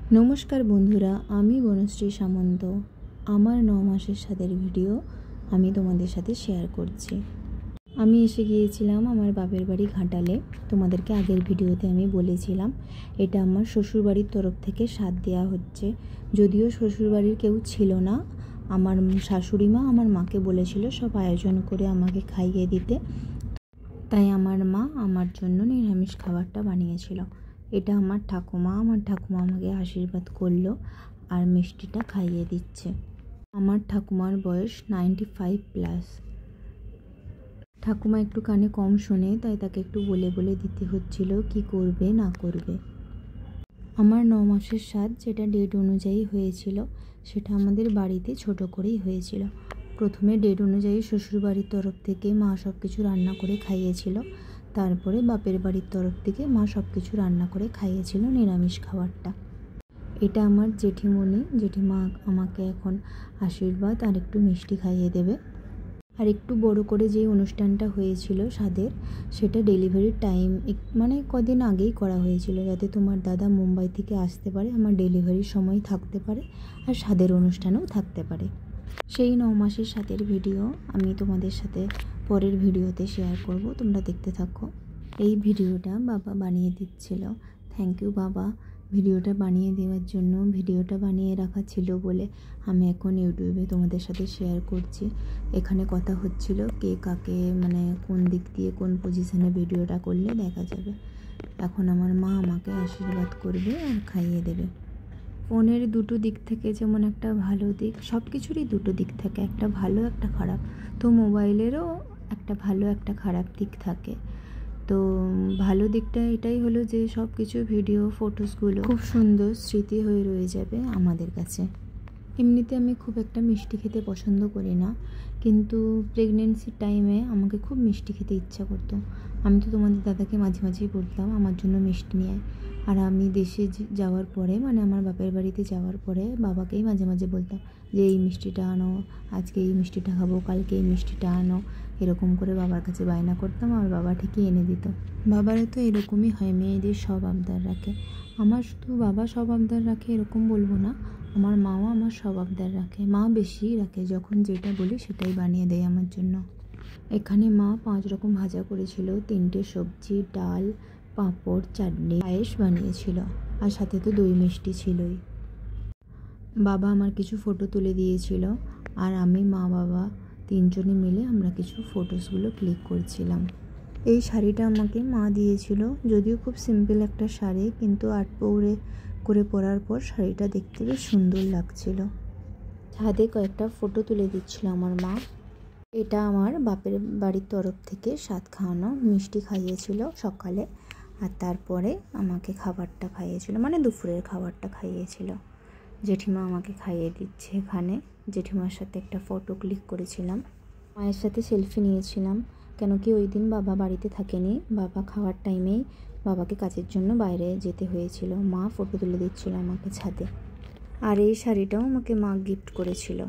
नमस्कार बंधुरा आमी बनश्री सामंत आमार 9 मासेर साथेर भिडियो आमी तोमादेर साथे शेयर करछि। आमी एसे गिয়েছিলাম आमार बापेर बाड़ी घाटाले। तोमादेरके आगेर भिडियोते आमी बोलेছিলাম এটা आमार शशुर बाड़ीर तरफ थेके साथ देওয়া হচ্ছে। যদিও শ্বশুর বাড়ির কেউ ছিল না, আমার শাশুড়ি মা আমার মাকে বলেছিল সব আয়োজন করে আমাকে খাইয়ে দিতে, তাই আমার মা আমার জন্য নিরামিষ খাবারটা বানিয়েছিল। এটা আমার ঠাকুমা আমাকে আশীর্বাদ করলো আর মিষ্টিটা খাইয়ে দিচ্ছে। আমার ঠাকুমার বয়স 95+। ঠাকুমা একটু কানে কম শোনে, তাই তাকে একটু বলে বলে দিতে হচ্ছিল কি করবে না করবে। আমার 9 মাসের সাথ যেটা ডেট অনুযায়ী হয়েছিল সেটা আমাদের বাড়িতে ছোট করেই হয়েছিল। প্রথমে ডেট অনুযায়ী শ্বশুর বাড়ির তরফ থেকে মা সব কিছু রান্না করে খাইয়েছিল, তারপরে বাপের বাড়ির তরফ থেকে মা সব কিছু রান্না করে খাইয়েছিল নিরামিষ খাবারটা। এটা আমার জেঠিমণি, জেঠিমা আমাকে এখন আশীর্বাদ আর একটু মিষ্টি খাইয়ে দেবে। আর একটু বড় করে যে অনুষ্ঠানটা হয়েছিল স্বাদের, সেটা ডেলিভারির টাইম মানে কদিন আগেই করা হয়েছিল, যাতে তোমার দাদা মুম্বাই থেকে আসতে পারে, আমার ডেলিভারির সময় থাকতে পারে আর স্বাদের অনুষ্ঠানেও থাকতে পারে। সেই 9 মাসের সাথের ভিডিও আমি তোমাদের সাথে পরের ভিডিওতে শেয়ার করব, তোমরা দেখতে থাকো। এই ভিডিওটা বাবা বানিয়ে দিচ্ছিল। থ্যাংক ইউ বাবা ভিডিওটা বানিয়ে দেওয়ার জন্য। ভিডিওটা বানিয়ে রাখা ছিল বলে আমি এখন ইউটিউবে তোমাদের সাথে শেয়ার করছি। এখানে কথা হচ্ছিল কে কাকে মানে কোন দিক দিয়ে কোন পজিশনে ভিডিওটা করলে দেখা যাবে। এখন আমার মা আমাকে আশীর্বাদ করবে আর খাইয়ে দেবে। ফোনের দুটো দিক থেকে যেমন একটা ভালো দিক, সব কিছুরই দুটো দিক থাকে, একটা ভালো একটা খারাপ। তো মোবাইলেরও একটা ভালো একটা খারাপ দিক থাকে। তো ভালো দিকটা এটাই হলো যে সব কিছু ভিডিও ফটোসগুলো খুব সুন্দর স্মৃতি হয়ে রয়ে যাবে আমাদের কাছে। এমনিতে আমি খুব একটা মিষ্টি খেতে পছন্দ করি না, কিন্তু প্রেগনেন্সির টাইমে আমাকে খুব মিষ্টি খেতে ইচ্ছা করতো। আমি তো তোমাদের দাদাকে মাঝে মাঝেই বলতাম আমার জন্য মিষ্টি নিয়ে। আর আমি দেশে যাওয়ার পরে মানে আমার বাপের বাড়িতে যাওয়ার পরে বাবাকেই মাঝে মাঝে বলতাম যে এই মিষ্টিটা আনো, আজকে এই মিষ্টিটা খাবো, কালকে এই মিষ্টিটা আনো, এরকম করে বাবার কাছে বায়না করতাম আর বাবা ঠিকই এনে দিত। বাবারা তো এরকমই হয়, মেয়েদের সব আবদার রাখে। আমার শুধু বাবা সব আবদার রাখে এরকম বলবো না, আমার মাও আমার সব আবদার রাখে। মা বেশিই রাখে, যখন যেটা বলি সেটাই বানিয়ে দেয় আমার জন্য। এখানে মা 5 রকম ভাজা করেছিল, 3টে সবজি, ডাল, পাঁপড়, চাটনি, পায়েস বানিয়েছিল, আর সাথে তো দই মিষ্টি ছিলই। বাবা আমার কিছু ফটো তুলে দিয়েছিল আর আমি মা বাবা 3 জনে মিলে আমরা কিছু ফটোসগুলো ক্লিক করছিলাম। এই শাড়িটা আমাকে মা দিয়েছিল, যদিও খুব সিম্পল একটা শাড়ি, কিন্তু আট পৌরে করে পরার পর শাড়িটা দেখতে বেশ সুন্দর লাগছিল। ছাদে কয়েকটা ফটো তুলে দিচ্ছিল আমার মা। এটা আমার বাপের বাড়ির তরফ থেকে সাত খাওয়ানো, মিষ্টি খাইয়েছিল সকালে, আর তারপরে আমাকে খাবারটা খাইয়েছিল, মানে দুপুরের খাবারটা খাইয়েছিল। জেঠিমা আমাকে খাইয়ে দিচ্ছে এখানে। জেঠিমার সাথে একটা ফটো ক্লিক করেছিলাম, মায়ের সাথে সেলফি নিয়েছিলাম, কেন কি ওই দিন বাবা বাড়িতে থাকেনি, বাবা খাওয়ার টাইমেই বাবাকে কাজের জন্য বাইরে যেতে হয়েছিল। মা ফটো তুলে দিচ্ছিল আমাকে ছাদে। আর এই শাড়িটাও আমাকে মা গিফট করেছিল।